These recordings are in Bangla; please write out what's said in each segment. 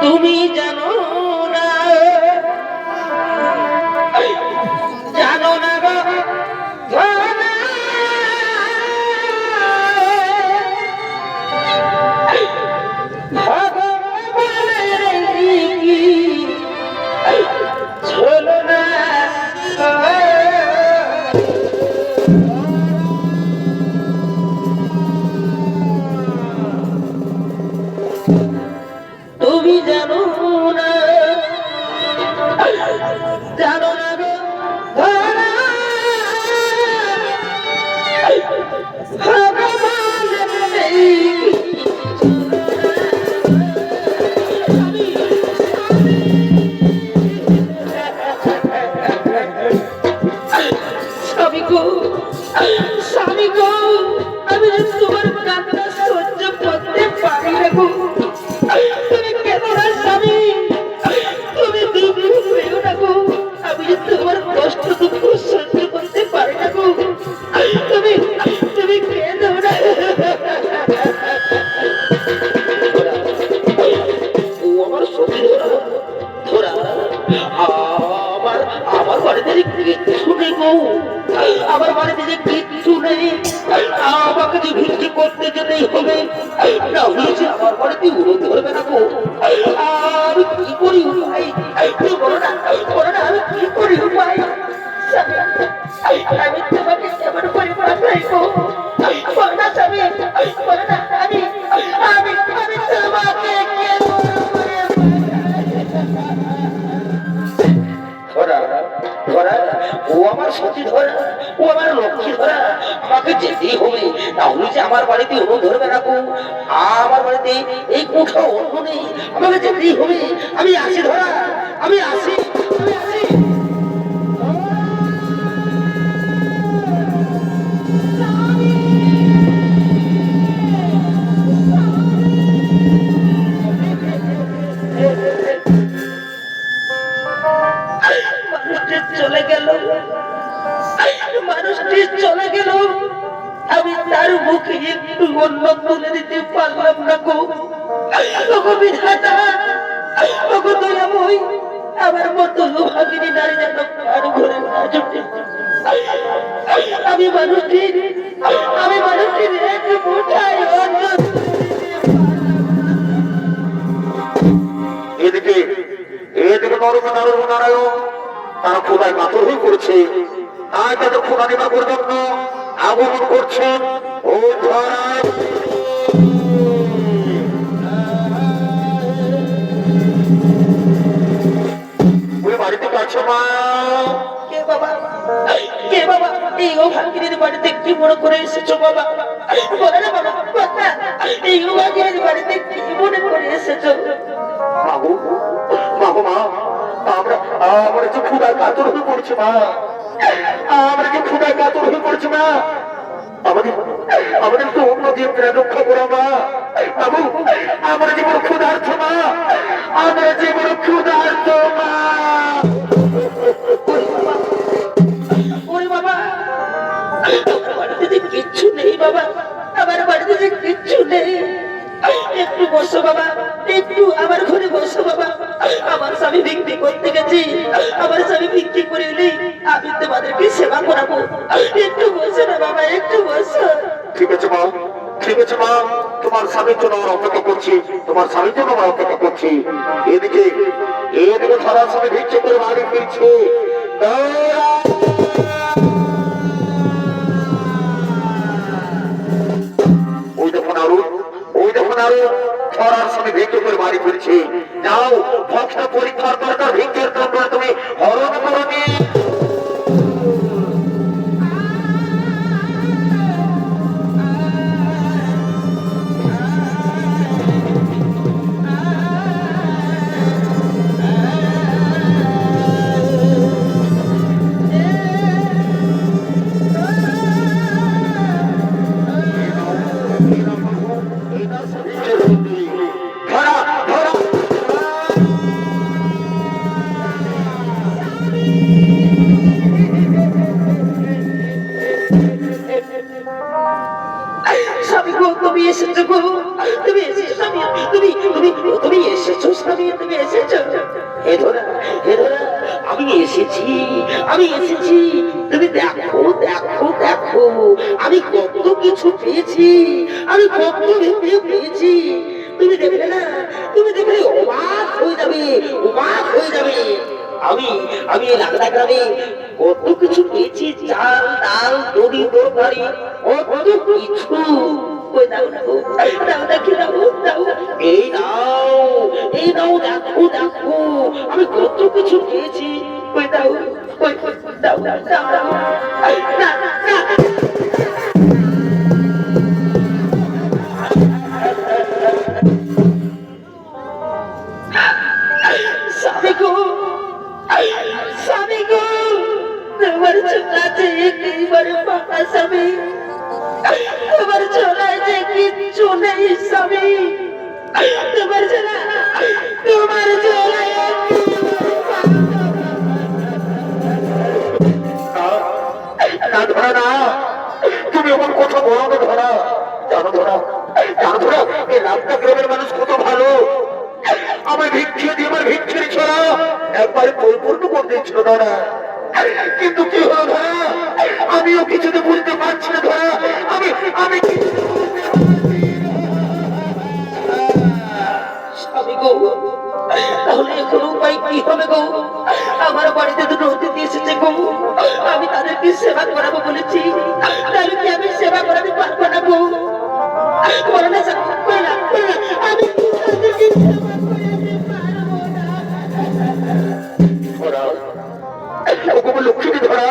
তুমি জানো না, জানো না গো ধনা, ভগবানের কি ছলো না। তুমি জানো না, জানো না গো ধরা, ভগবানের নেই স্বামী গো, স্বামী গো, আমি তোমার কান্না সহ্য করতে পারি না গো। তুমি কেন না স্বামী, তুমি দুঃখ পেও না গো, আমি তোমার কষ্ট দুঃখ সহ্য করতে পারি না গো। তুমি তুমি কেঁদো না। ও আমার সত্যি ধরা, ধরা আমার আমার বাড়িতে কিচ্ছু নেই গো, আমার বাড়িতে যে কিচ্ছু নেই, আমাকে যে ভিক্ষে করতে যেতেই হবে, না হয়েছে আমার বাড়িতে উড়ে ধরবে না গো। আমি কি করি উপায়, বলো না, বলো না, আমি কি করি উপায়। আমি তোমাকে কেমন করে পাঠাই গো, বলো না স্বামী, বলো না, আমি আমি আমি তোমাকে কেমন করে ধরা, ধরা ও আমার সতী ধরা, ও আমার লক্ষ্মী ধরা, আমাকে যেতেই হবে, না হলে যে আমার বাড়িতে অন্য ধরবে না গো। আমার বাড়িতে এই কোথাও অন্য নেই, আমাকে যেতেই হবে। আমি আসি ধরা, আমি আসি, আমি আসি। মানুষটি চলে গেল, মানুষটি চলে গেল, আমি তার মুখে একটু অন্য তুলে দিতে পারলাম না গো। ওগো বিধাতা, ওগো দয়াময়, আমার মতো লোহাগিনী নারী যেন কার ঘরে না জুটে। আমি মানুষটির এক মুঠায় অন্ন। এদিকে এদিকে নারায়ণ তারা খোদায় কাতর হয়ে পড়েছে, তাই তাদের খোদা নিবাকের জন্য আগমন করছেন। ও ধরায় বাড়িতে কাছে মা, কে বাবা, কে বাবা, এই ওভাগিনীর বাড়িতে কি মনে করে এসেছো বাবা? বলে না বাবা, কথা, এই ওভাগিনীর বাড়িতে কি মনে করে এসেছো? মাগো, মাগো মা, আমরা আমরা যে ক্ষুধায় কাতর হয়ে পড়ছি মা, আমরা যে ক্ষুধায় কাতর হয়ে পড়ছি মা, আমাদের আমাদের তো অন্য জীবনে রক্ষা করা মা। বাবু, আমরা যে বড় ক্ষুধার্থ মা, আমরা যে বড় ক্ষুধার্থ মা। ওরে বাবা, আমার বাড়িতে যে কিচ্ছু নেই বাবা, আমার বাড়িতে যে কিচ্ছু নেই। একটু বসো বাবা, একটু আমার ঘরে বসো বাবা। আমার স্বামী বিক্রি করতে গেছি, আমার স্বামী বিক্রি করে এলেই আমি তোমাদেরকে সেবা করাবো। একটু বসো না বাবা, একটু বসো। ঠিক আছে মা, ঠিক আছে মা, তোমার স্বামীর জন্য আমরা অপেক্ষা করছি, তোমার স্বামীর জন্য আমরা অপেক্ষা করছি। এদিকে এদিকে সারা স্বামী ভিক্ষে করে বাড়ি ফিরছে। ওই দেখুন আরো, ওই দেখুন আরো ছড়ার স্বামী ভিক্ষে করে বাড়ি ফিরছে। যাও ভক্ত পরীক্ষার দরকার, ভিক্ষের দরকার তুমি হরণ করনি। স্বামী গো, তুমি এসেছো গো, তুমি এসেছো স্বামী, তুমি তুমি তুমি এসেছো স্বামী তুমি এসেছো। হে ধরা, হে ধরা, আমি এসেছি, আমি এসেছি। তুমি দেখো দেখো দেখো, আমি কত কিছু পেয়েছি, আমি কত পেয়েছি। তুমি দেখলে না, তুমি দেখলে অবাক হয়ে যাবে, অবাক হয়ে যাবে। আমি আমি এই রাগদা গ্রামে কত কিছু পেয়েছি, চাল ডাল দড়ি তরকারি কত কিছু। ওই দাও না গো, দাও দেখি দাও দাও, এই নাও, এই নাও, দেখো দেখো আমি কত কিছু পেয়েছি। ওই দাও, ওই দাও দাও দাও দাও, না না না। স্বামী গো, স্বামী গো, তোমার চোখে একেবারে পাকা স্বামী, তোমার চোলায় যে কিচ্ছু নেই স্বামী, তোমার চোলা, তোমার চোলায় না ধরা না, তুমি আমার কথা বলো না ধরা। জানো ধরা, জানো ধরা, এই রাস্তা গ্রামের মানুষ কত ভালো। আমার ভিক্ষে দিয়ে আমার ভিক্ষের ছড়া একবারে পরিপূর্ণ করে দিচ্ছিল ধরা। কিন্তু কি হলো ধরা, আমিও কিছুতে বুঝতে পারছি না ধরা। আমি আমি স্বামী গো, তাহলে এখন উপায় কি হবে গো? আমার বাড়িতে দুটো অতিথি এসেছে গো, আমি তাদেরকে সেবা করাবো বলেছি, তাহলে কি আমি সেবা করাতে পারবো না গো? বলো না স্বামী, বলো না, বলো না, আমি কি তাদেরকে সেবা করাতে পারবো না? ধরা, ওগো লক্ষ্মী ধরা,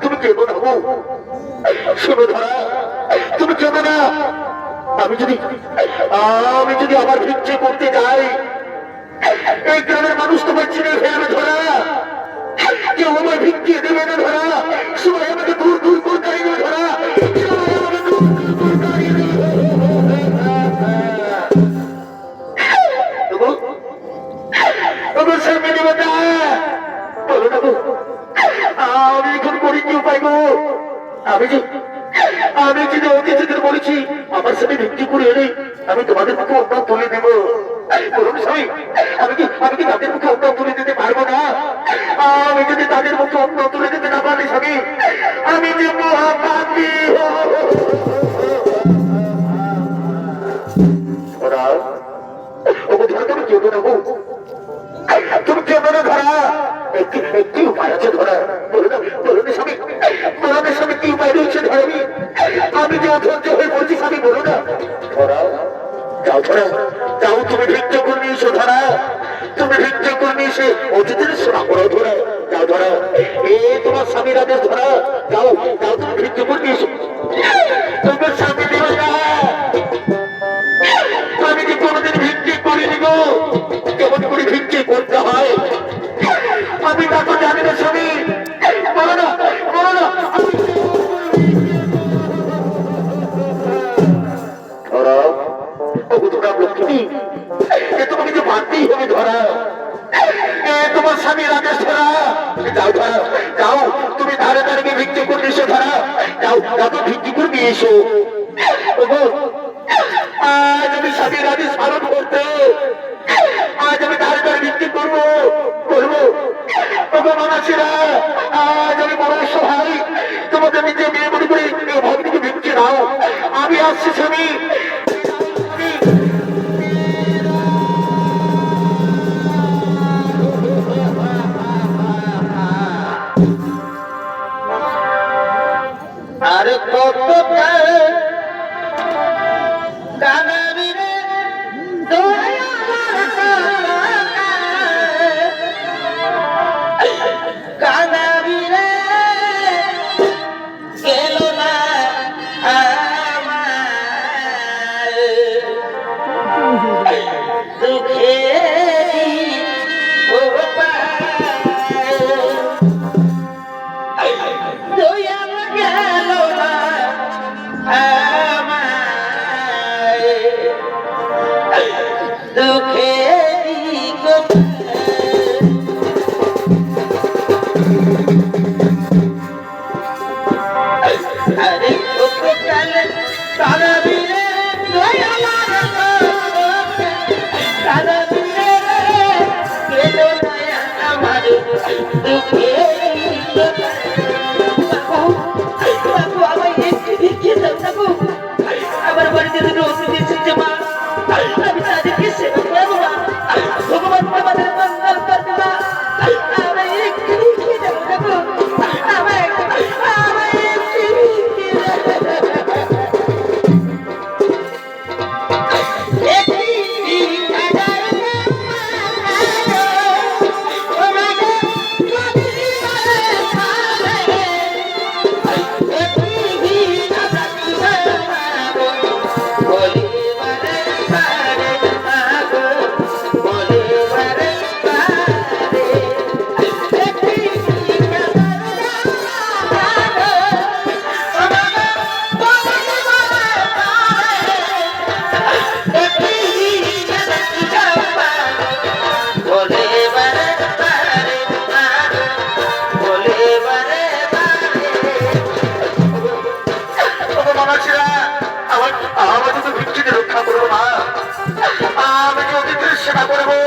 তুমি কেঁদো না গো। শোনো ধরা, তুমি কেঁদো না। আমি যদি আবার ভিক্ষে করতে যাই, এই গ্রামের মানুষ তোমার চিনে ফেলবে ধরা। কেউ আমার ভিক্ষে দেবে না ধরা। সবাই আমাকে দূর দূর করে দাঁড়িয়ে ধরা, সবাই আমাকে দূর দূর করে দাঁড়িয়ে দেবে। ওগো স্বামী দেবতা, বলো না গো, আমি এখন করি কি উপায় গো? আমি যদি অতিথিদের বলেছি আমার সাথে ভিক্ষি করে এনে আমি তোমাদের মুখে অন্য তুলে দেবো, বলুন স্বামী, আমি কি তাদের মুখে অন্য তুলে দিতে পারবো না? আমি যদি তাদের মুখে অন্য তুলে দিতে না পারি স্বামী, আমি যে মহাপাপী। তুমি কেঁদো না গো, তুমি কেঁদো না ধরা। একটি উপায় আছে ধরা, বলো না স্বামী, বলো না স্বামী, কি উপায় রয়েছে ধরাবি? আমি যে অধৈর্য হয়ে পড়ছি স্বামী, বলো না ধরা। যাও ধরা, যাও, তুমি ভিক্ষে করে নিয়ে এসো ধরা, তুমি ভিক্ষে করে নিয়ে এসে অতিথির সেবা করো ধরা। যাও ধরা, এ তোমার স্বামীর আদেশ ধরা। যাও যাও, তুমি ভিক্ষে করে নিয়ে এসো। তোমার স্বামী দেবে না, আমি কি কোনোদিন ভিক্ষে করিনি গো? কেমন করে ভিক্ষে করতে হয় আমি তা তো জানি না স্বামী, বলো না, বলো না। ধরা, ওগো ধরা লক্ষ্মী, এ তোমাকে যে মানতেই হবে ধরা। এ তোমার স্বামীর আদেশ ধরা। যাও ধরা, যাও, তুমি ধারে ধারে গিয়ে ভিক্ষে করে এসো ধরা। যাও যাও, তো ভিক্ষে করে নিয়ে এসো। ওগো, আজ আমি স্বামীর আদেশ পালন করতে, আজ আমি ধারে ধারে ভিক্ষে করবো, করবো। ওগো মানাসিরা, আজ আমি বড় সহায়, তোমাদের নিজে মেয়ে মনে করে এই ভগ্নিকে ভিক্ষে দাও। আমি আসছি স্বামী। আরে কত কানাবি রে দয়া কানাবি রে গেল না আমার দুঃখে দয়া গেল না আমার দুঃখে আরে কালে তারা বিরে দয়া কালা সেবা করবো,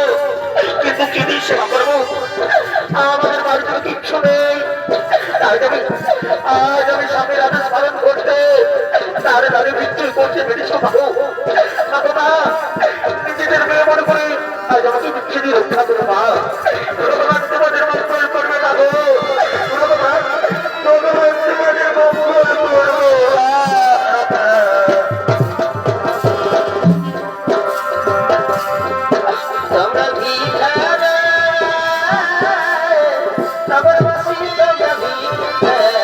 কিন্তু কি দিয়ে সেবা করবো? আমাদের বাড়িতে কিচ্ছু নেই। আজ আমি স্বামীর আদেশ পালন করতে তারে দাঁড়িয়ে বিক্রি করতে পেরেছ বাবু। না, নিজেদের মেয়ে মনে করে আজ আমাকে বিক্রি দিয়ে রক্ষা করো মা। ভগবান তোমাদের মঙ্গল করবে না গো, ভগবান তোমাদের মঙ্গল করবে। তোমরা ভিখারি, নগরবাসী তোমরা ভিখারি,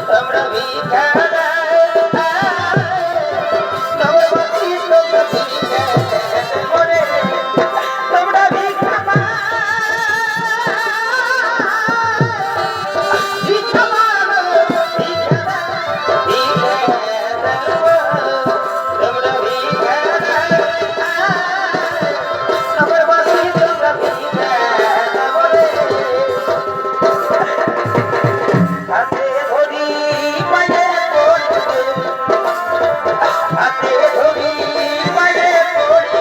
তোমরা ভিখারি, নগরবাসী তোমরা ভিখারি, তোমরা ভিক্ষা ভিক্ষা তোমরা হাতে ধরি পায়ে পড়ি, হাতে ধরি পায়ে পড়ি,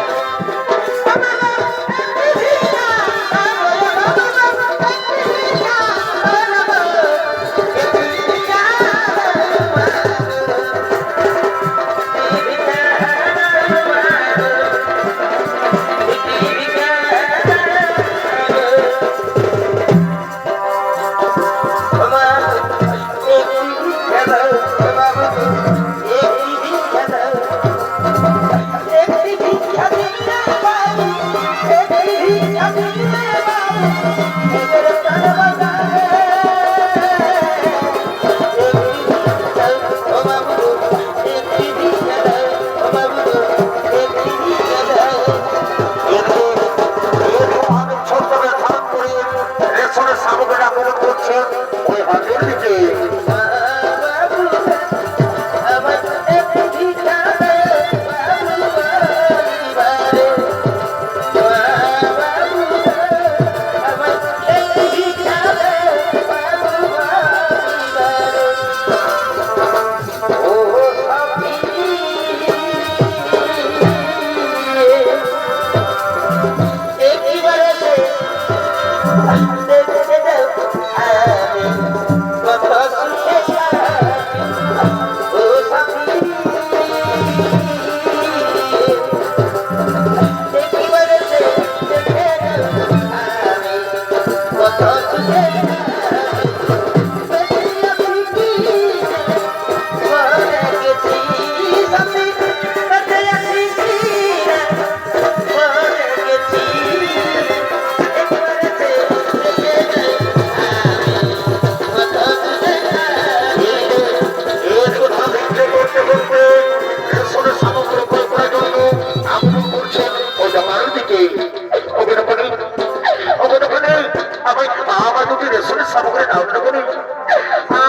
ছত্রকে ধারণ করে রেশনের সামগ্রী আক্রমণ করছে ওই হাতের দিকে।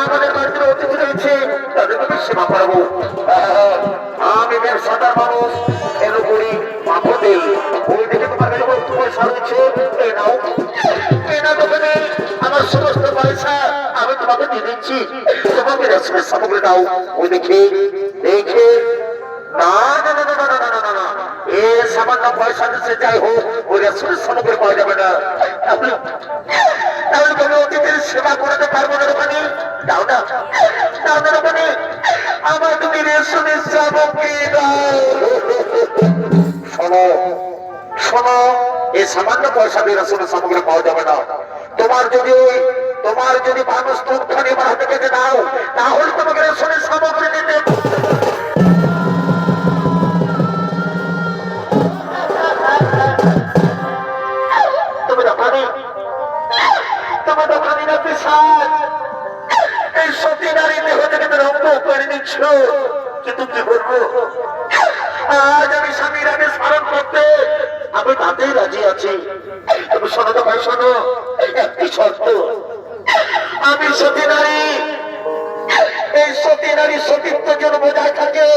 আমাদের বাড়িতে অতিথি রয়েছে, তাদের সেবা করাবো। আমি ব্যবসাদার মানুষ, কেন করি হোটেল ওই দিকে তোমার কাছে একটু পয়সা রয়েছে, এ নাও, এ না দোকানে আমার সমস্ত পয়সা আমি তোমাকে দিয়ে দিচ্ছি, তোমাকে রেশনের সামগ্রী দাও। ওই দেখে দেখে না না না না না না না না না, এ সামান্য পয়সা দিচ্ছে যাই হোক, ওই রেশনের সামগ্রী পাওয়া যাবে না। তাহলে তুমি অতিথির সেবা করাতে পারবো না দোকানে, দাও না, দাও না দোকানে, আমার তুমি রেশনের সামগ্রী দাও। শোনো শোনো, এই সামান্য পয়সা দিয়ে রেশনের সামগ্রী পাওয়া যাবে না। তোমার যদি মানুষ তুমখানি আমার হাতে কেটে দাও, তাহলে তোমাকে রেশনের সামগ্রী দিতে। তুমি দোকানে, তোমার দোকানে না পেশাদ, এই সতী নারী দেহ থেকে রঙ্গ করে নিচ্ছ, কিন্তু কি বলবো, আজ আমি স্বামীর আদেশ পালন করতে আমি তাতেই রাজি আছি। তুমি শোনো তো ভাই, শোনো, একটি শর্ত, আমি সতী নারী, এই সতী নারী সতীত্ব যেন বজায় থাকে,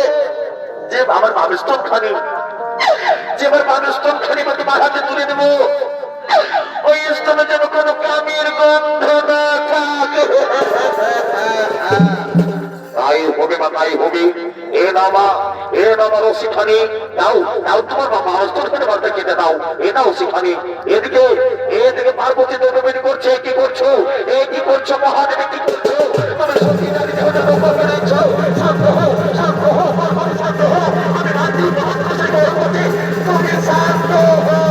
যে আমার মানুষতন খানি, যে আমার মানুষতন খানি বা তোমার হাতে তুলে দেবো, ওই স্তনে যেন কোনো কামের গন্ধ না থাকে। তাই হবে বা তাই হবে, এ নামা রশিখানি দাও, দাও তোমার বাবা স্তন খানি বলতে নাও সেখানে। এদিকে এদিকে পার্বতী দেবী করছে, কি করছো? এই কি করছো মহাদেবী, কি করছো? তুমি সত্যি জানি দেবতা রক্ষা করেছো। শান্ত হও, শান্ত হও, পার্বতী শান্ত হও। আমি রাত্রি মহাদেবী পার্বতী, তুমি শান্ত হও।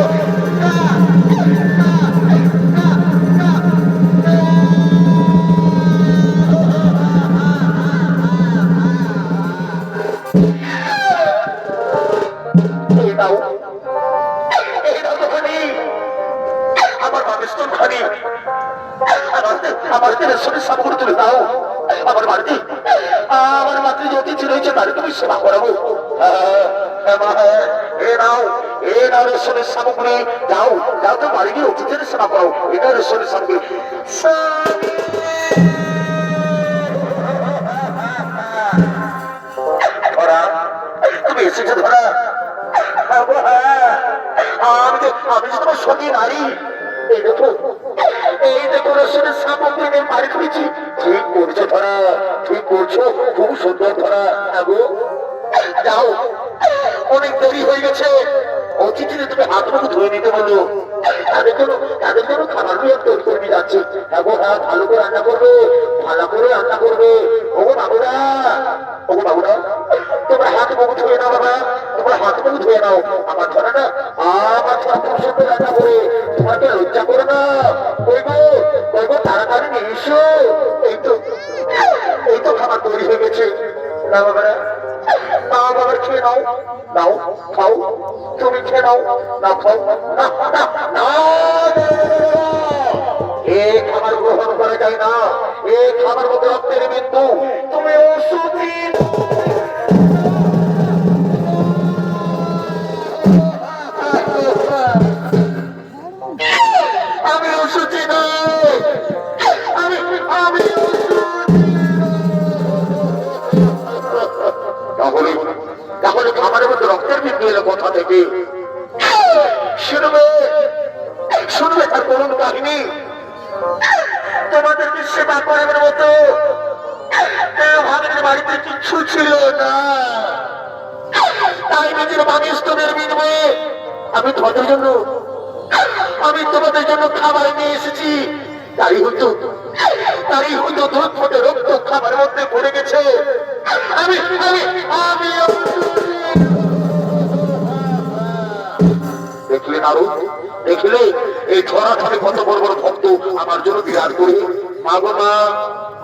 এই নাও, এই নাও দোকানি, আমার মানুষ তোর খানি, আমার শরীর সাপ করে তুলে দাও। আমার বাড়িতে আমার মাতৃ যে অতিথি রয়েছে তাদের তুমি সেবা করাবো। এ নাও, এ নাও রেশনের সামগ্রী, যাও যাও তো বাড়ি গিয়ে অতিথির সেবা করো। এটা রেশনের সামগ্রী। ধরা, তুমি এসেছো ধরা। আমি যে তোমার সঙ্গে নারী। এই দেখো, এই দেখো রেশনের সামগ্রী নিয়ে বাড়ি করেছি। ঠিক করছো ধরা, ঠিক করছো, খুব সুন্দর ধরা। যাও, অনেক দেরি হয়ে গেছে। অতিথিদের তুমি হাত মুখ ধুয়ে নিতে বলো। তাদের জন্য খাবার নিয়ে তৈরি করে নিয়ে যাচ্ছে। হ্যাঁ ভালো করে রান্না করবে, ভালো করে রান্না করবে। ওগো বাবুরা, ওগো বাবুরা, তোমরা হাত মুখ ধুয়ে নাও বাবা, তোমরা হাত মুখ ধুয়ে নাও। আমার ধরা না, আমার ধরা খুব সুন্দর রান্না করে। তোমাকে লজ্জা করে না। কইবো তাড়াতাড়ি নিয়ে এসো। এই তো খাবার তৈরি হয়ে গেছে। না বাবারা, মা বাবার খেয়ে নাও, নাও খাও, তুমি খেয়ে নাও, না খাও না। এই খাবার গ্রহণ করা যায় না। এই খাবার মধ্যে রক্তের বিন্দু। তুমি অসুচি, আমি অসুচি নই, আমি আমি তাহলে তাহলে খাবারের মধ্যে রক্তের বিন্দু এলো কোথা থেকে? শুনবে, শুনবে তার করুণ কাহিনী। তোমাদেরকে সেবা করার মতো ভাবের বাড়িতে কিচ্ছু ছিল না। তাই নিজের মানুষদের বিনিময়ে আমি তোমাদের জন্য খাবার নিয়ে এসেছি। তাই হয়তো দুধ ফোটে রক্ত খাবার মধ্যে পড়ে গেছে। আমি আমি আমি দেখলে নারু, দেখলে এই ধরা ধারে কত বড় বড় ভক্ত আমার জন্য বিরাট করে। মাগো মা,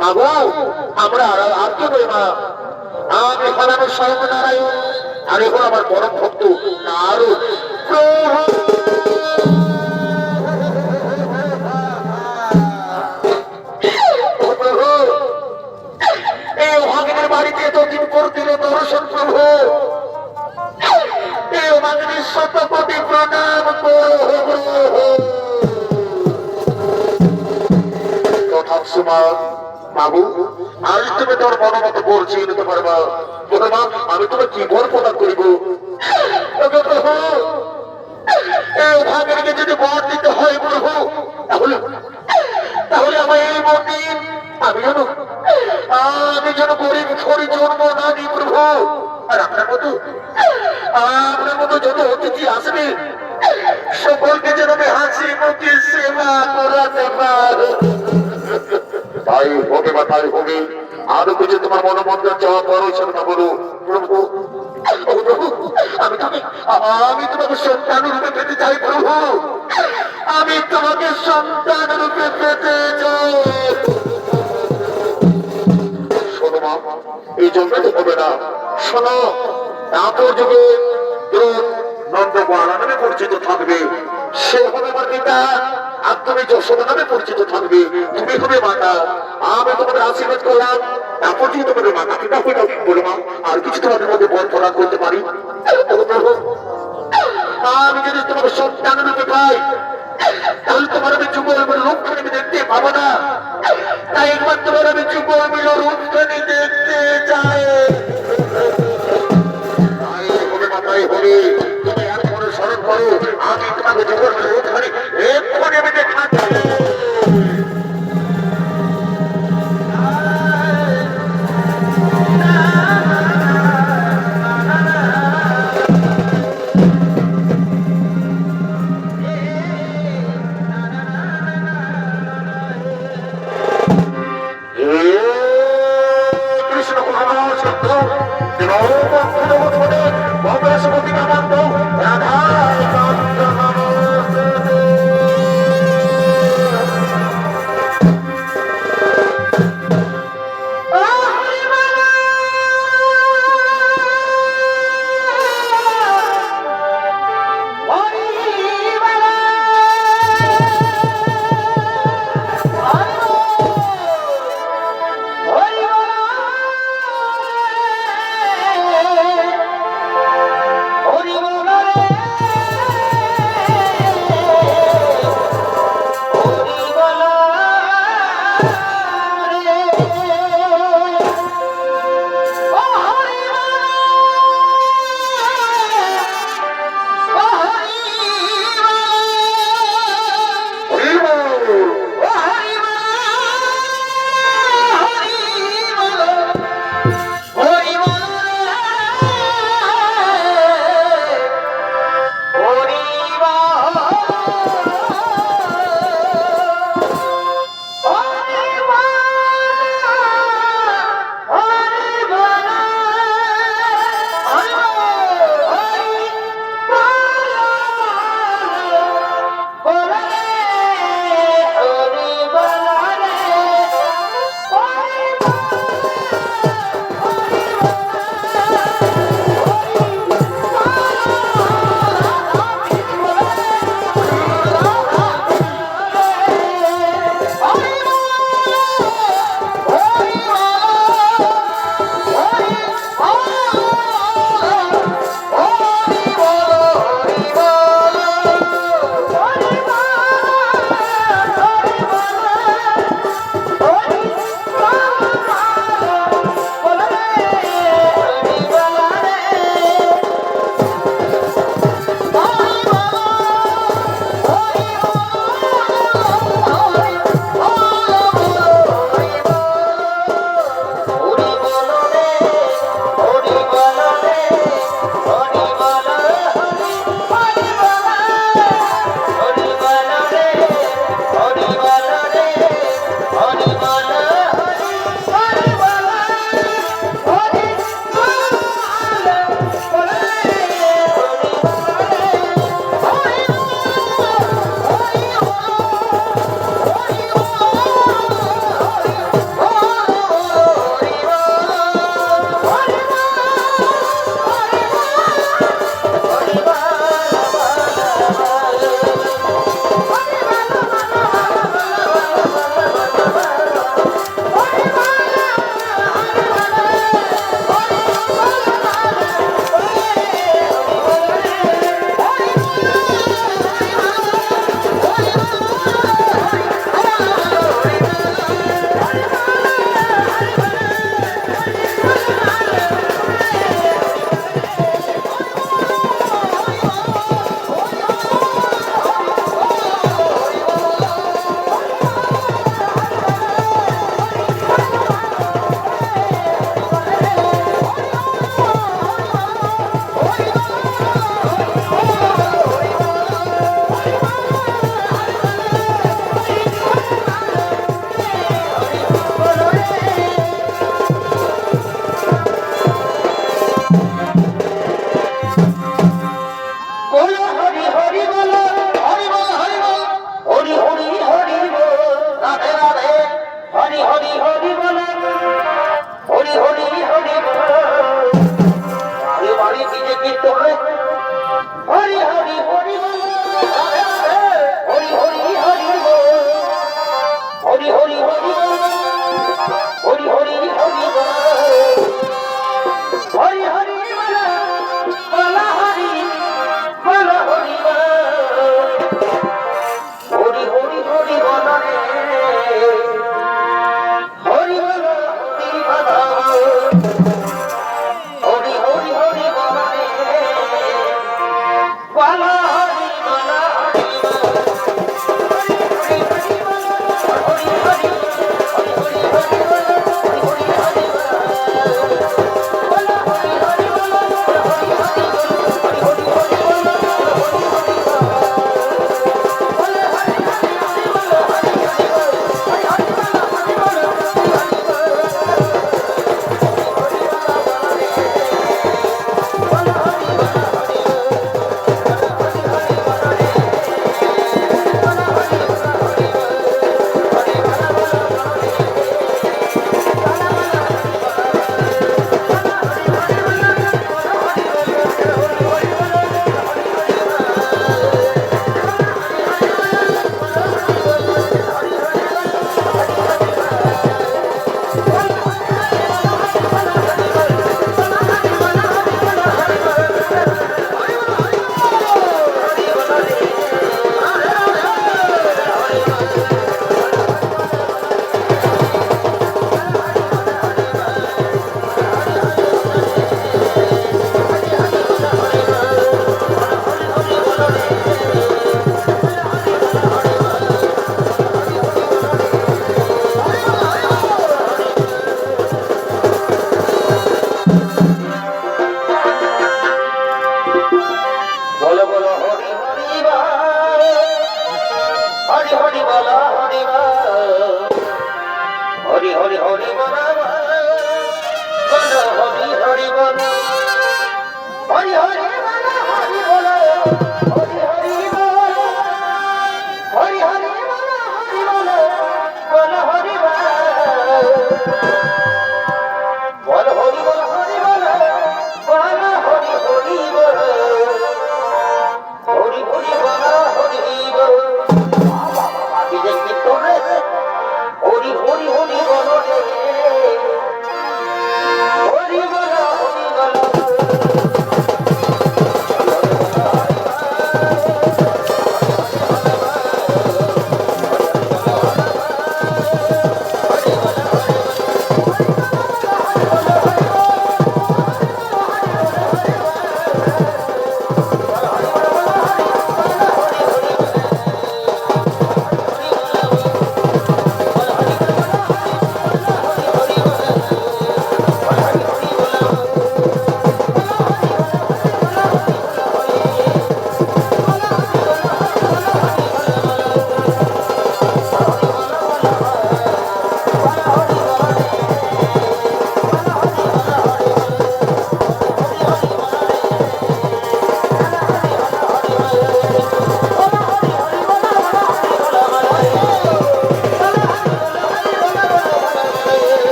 মাগো, আমরা আর কি বলি মা, আমি হলাম স্বয়ং নারায়ণ, আর এখন আমার পরম ভক্ত নারু। এই ভাগিনের বাড়িতে এতদিন করছিল দর্শন প্রভু। এই ভাগিনীর শতকোটি প্রণাম বাবু। আজ তুমি তোর মনোমত করছি নিতে পারবা। বলে মা, আমি তোমার কি বর প্রদান করিব? প্রভু, এই ভাগিনীকে যদি বর দিতে হয় প্রভু, তাহলে আমার এই মন্দির আমি যেন গরিব ছড়ি জন্ম না দিই প্রভু। আর আপনার মতো যত অতিথি আসবে সকলকে যেন আমি হাসি মুখে সেবা করাতে পারো। তাই হবে বা তাই হবে। আরো কিছু তোমার মনোমন্ত্র চাওয়া বড় না বলো প্রভু। আমি তোমাকে সন্তান রূপে পেতে চাই প্রভু। আমি তোমাকে সন্তান রূপে পেতে চাই। শোনো মা, এই জন্য তো হবে না। শোনো, তারপর যুগে নন্দগোয়ালা নামে পরিচিত থাকবে। সে হবে আমার পিতা, আর তুমি যশোদা নামে পরিচিত থাকবে। তুমি হবে মাতা। আমি তোমাদের আশীর্বাদ করলাম। তারপর যদি তোমাদের মাতা পিতা হয়ে যাও, বলো মা, আর কিছু তোমাদের মধ্যে বর প্রদান করতে পারি? আমি যদি তোমাকে সন্তান রূপে পাই, তাহলে তোমার আমি যুগল রূপখানি আমি দেখতে পাবো না। তাই একবার তোমার আমি যুগল রূপখানি দেখতে চাই। তাই হবে, তুমি এরপরে স্মরণ করো। আমি তোমাকে যুগল রূপখানি এক্ষুনি আমি দেখাচ্ছি।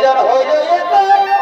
মিলন হইল একা